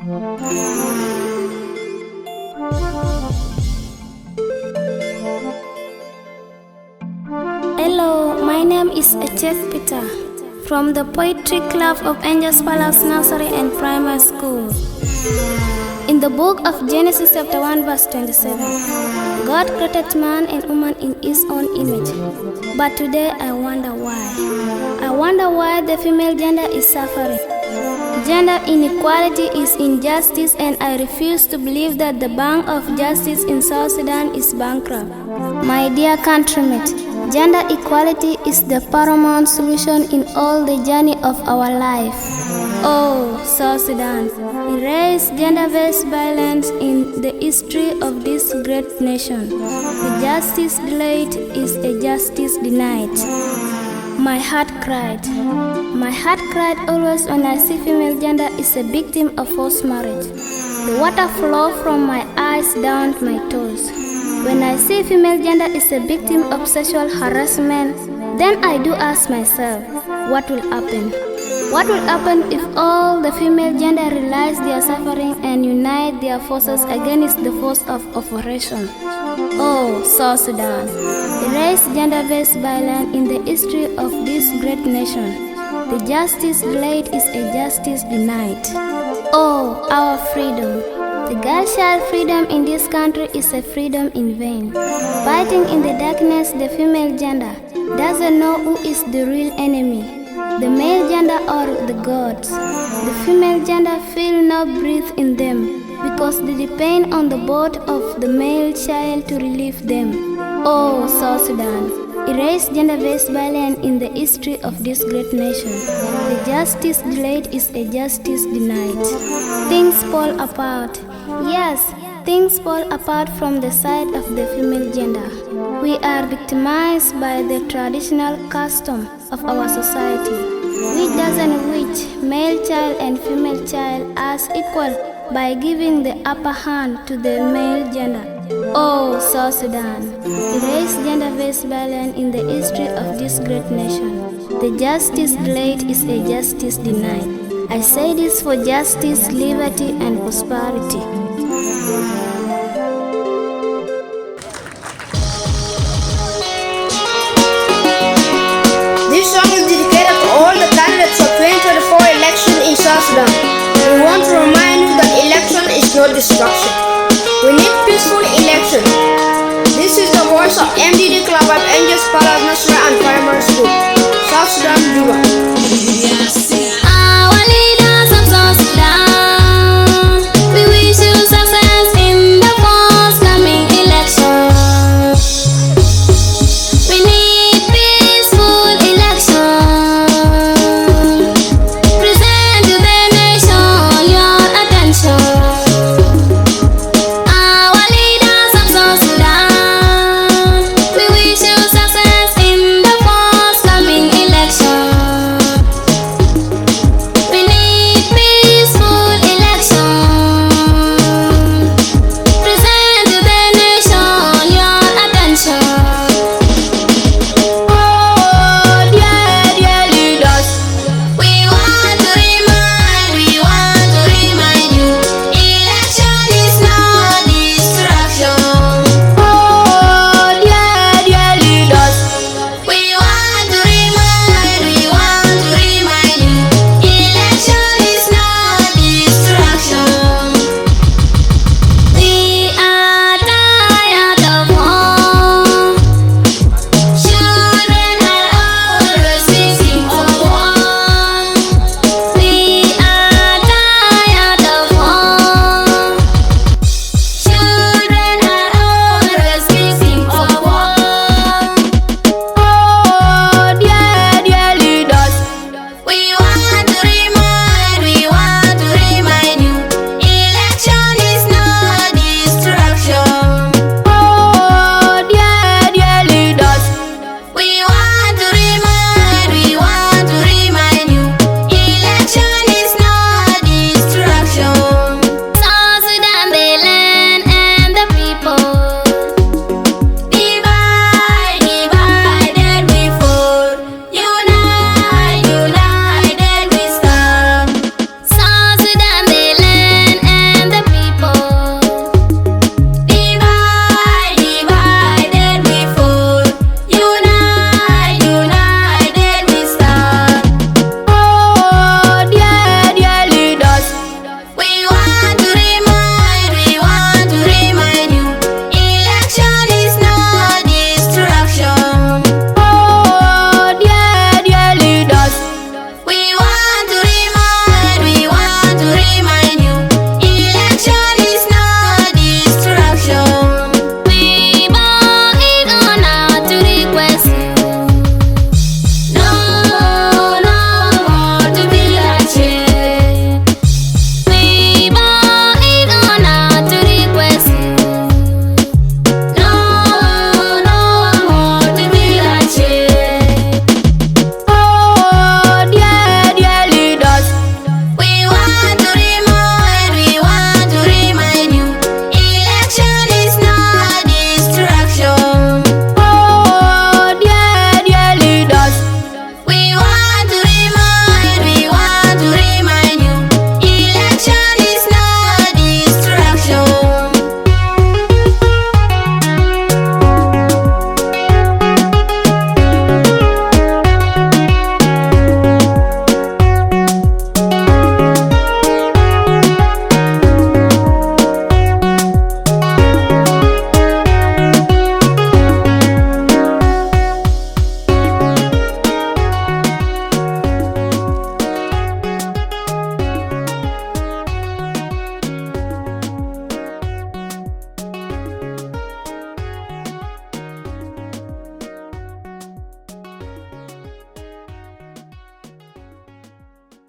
Hello, my name is Ajakguong from the Poetry Club of Angels Palace Nursery and Primary School. In the book of Genesis chapter 1 verse 27, God created man and woman in his own image. But today I wonder why. I wonder why the female gender is suffering. Gender inequality is injustice, and I refuse to believe that the bank of justice in South Sudan is bankrupt. My dear countrymen, gender equality is the paramount solution in all the journey of our life. Oh, South Sudan, erase gender-based violence in the history of this great nation. The justice delayed is a justice denied. My heart cried. My heart cried always when I see female gender is a victim of forced marriage. The water flow from my eyes down to my toes. When I see female gender is a victim of sexual harassment, then I do ask myself, what will happen? What will happen if all the female gender realize their suffering and unite their forces against the force of oppression? Oh, South Sudan, erase gender-based violence in the history of this great nation. The justice delayed is a justice denied. Oh, our freedom. The girl-child freedom in this country is a freedom in vain. Fighting in the darkness, the female gender doesn't know who is the real enemy, the male gender or the gods. The female gender feel no breath in them because they depend on the birth of the male child to relieve them. Oh, South Sudan, erase gender-based violence in the history of this great nation. The justice delayed is a justice denied. Things fall apart. Yes, things fall apart from the side of the female gender. We are victimized by the traditional custom of our society, which doesn't reach male child and female child as equal by giving the upper hand to the male gender. Oh, South Sudan, erase gender-based violence in the history of this great nation. The justice delayed is a justice denied. I say this for justice, liberty, and prosperity. This song is dedicated to all the candidates of 2024 election in South Sudan. We want to remind you that election is not destruction. We need peaceful election. This is the voice of MDD Club of Angels Palace Nursery and Primary School, South Sudan, Juba.